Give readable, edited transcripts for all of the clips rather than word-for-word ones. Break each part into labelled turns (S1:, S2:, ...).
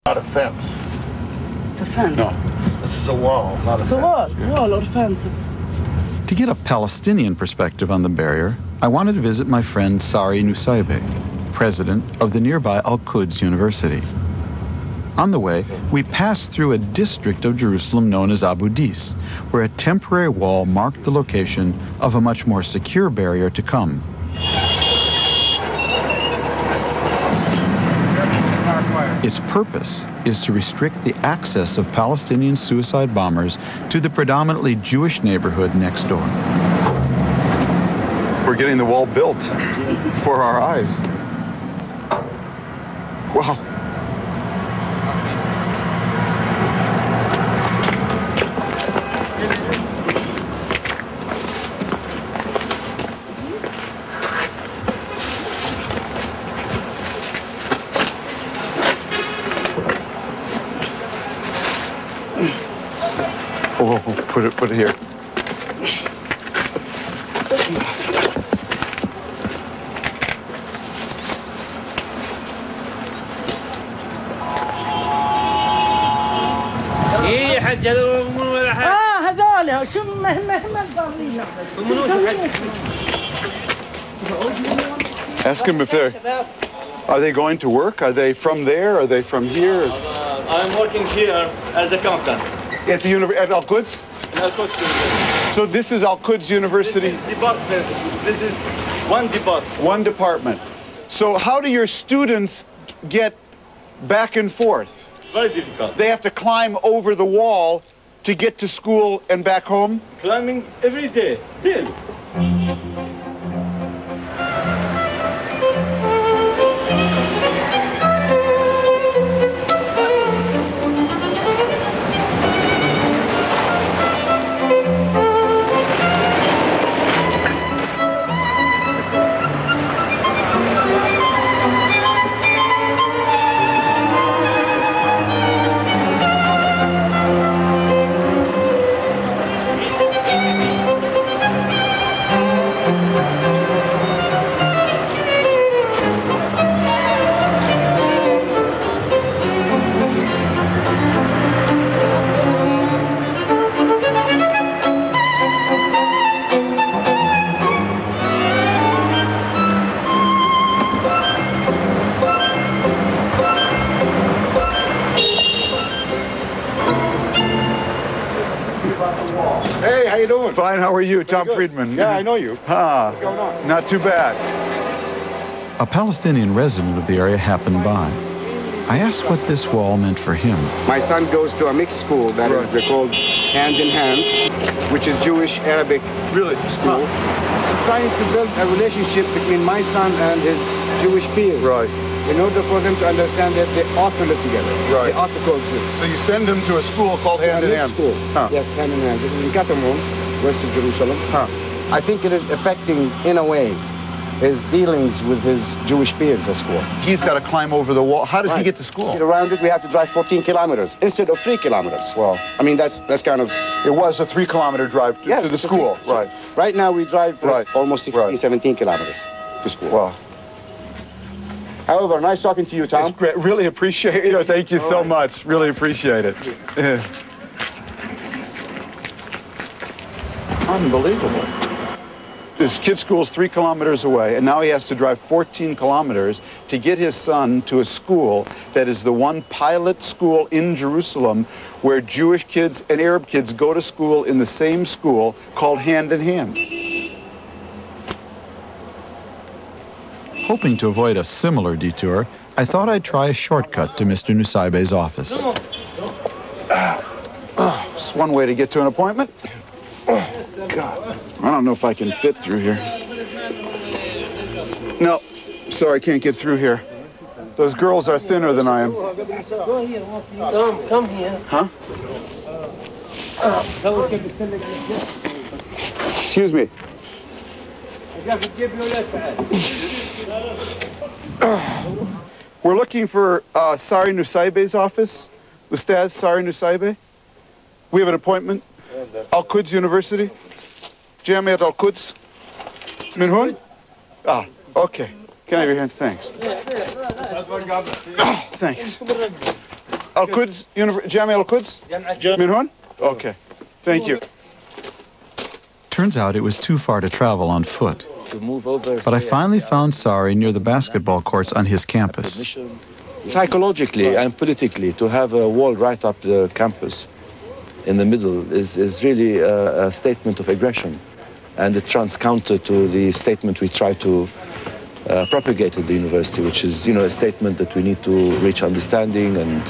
S1: Not a fence.
S2: It's a fence.
S1: No, this is a wall, not a fence.
S2: It's a wall,
S1: Yeah.
S2: wall or fence.
S3: To get a Palestinian perspective on the barrier, I wanted to visit my friend Sari Nusaybeh, president of the nearby Al-Quds University. On the way, we passed through a district of Jerusalem known as Abu Dis, where a temporary wall marked the location of a much more secure barrier to come. Its purpose is to restrict the access of Palestinian suicide bombers to the predominantly Jewish neighborhood next door. We're getting the wall built before our eyes. Wow. Oh, put it here.
S2: هذول شو مهما ضارين.
S3: Ask them if are they going to work? Are they from there? Are they from here?
S4: I'm working here as a accountant.
S3: At the at Al-Quds?
S4: Al-Quds University.
S3: So this is Al-Quds University?
S4: This is department. This is one department.
S3: One department. So how do your students get back and forth?
S4: Very difficult.
S3: They have to climb over the wall to get to school and back home?
S4: Climbing every day. Daily.
S1: Hey, how you doing?
S3: Fine, how are you? Tom Friedman.
S1: Yeah, I know you.
S3: What's
S1: going on?
S3: Not too bad. A Palestinian resident of the area happened by. I asked what this wall meant for him.
S5: My son goes to a mixed school that is called Hand in Hand, which is Jewish Arabic school. I'm trying to build a relationship between my son and his Jewish peers.
S3: Right.
S5: In order for them to understand that they ought to live together.
S3: Right.
S5: They ought to coexist.
S3: So you send him to a school called Hand in Hand?
S5: School.
S3: Huh.
S5: Yes, Hand in Hand. This is in Katamon, west of Jerusalem.
S3: Huh.
S5: I think it is affecting, in a way, his dealings with his Jewish peers at school.
S3: He's got to climb over the wall. How does he get to
S5: To
S3: school?
S5: get around it, we have to drive 14 kilometers instead of 3 kilometers.
S3: Well,
S5: I mean, that's kind of...
S3: it was a 3-kilometer drive to the school. Right.
S5: Right now, we drive almost 16, 17 kilometers to school.
S3: Well,
S5: however, nice talking to you, Tom.
S3: it's great. Really appreciate it. Thank you so much. Really appreciate it. Unbelievable. This kid's school's 3 kilometers away, and now he has to drive 14 kilometers to get his son to a school that is the one pilot school in Jerusalem where Jewish kids and Arab kids go to school in the same school called Hand in Hand. Hoping to avoid a similar detour, I thought I'd try a shortcut to Mr. Nusaybeh's office. It's one way to get to an appointment. God, I don't know if I can fit through here. No, sorry, I can't get through here. Those girls are thinner than I am.
S2: Come here.
S3: Huh? Excuse me. We're looking for Sari Nusaybeh's office. Ustaz Sari Nusaybeh. We have an appointment. Al-Quds University. Jamiat Al-Quds. من هون? Ah, okay. Can I have your hands? Thanks. Oh, thanks. Al-Quds, Jami Al-Quds? من هون? Okay. Thank you. Turns out it was too far to travel on foot. But I finally found Sari near the basketball courts on his campus.
S6: Psychologically and politically, to have a wall right up the campus in the middle is really a statement of aggression. And it runs counter to the statement we try to propagate at the university, which is, a statement that we need to reach understanding and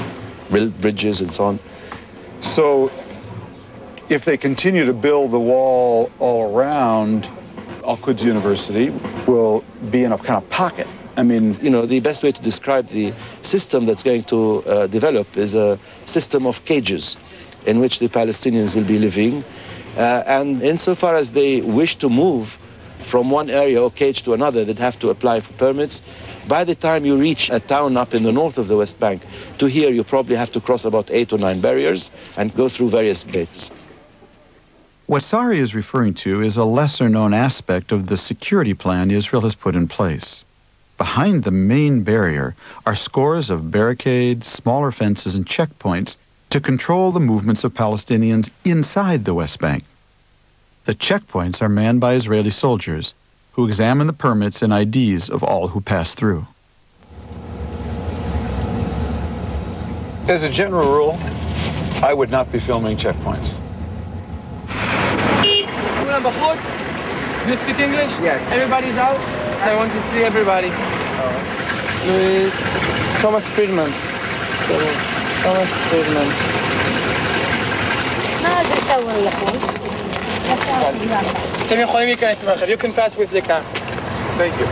S6: build bridges and so on.
S3: So if they continue to build the wall all around, Al-Quds University will be in a kind of pocket.
S6: I mean, the best way to describe the system that's going to develop is a system of cages in which the Palestinians will be living. And insofar as they wish to move from one area or cage to another, they'd have to apply for permits. By the time you reach a town up in the north of the West Bank, to here you probably have to cross about 8 or 9 barriers and go through various gates.
S3: What Sari is referring to is a lesser-known aspect of the security plan Israel has put in place. Behind the main barrier are scores of barricades, smaller fences, and checkpoints to control the movements of Palestinians inside the West Bank. The checkpoints are manned by Israeli soldiers who examine the permits and IDs of all who pass through. As a general rule, I would not be filming checkpoints.
S7: Do you speak English?
S5: Yes.
S7: Everybody's out? I want to see everybody. Luis, Thomas Friedman. Thomas Friedman. You can pass with the car.
S3: Thank you.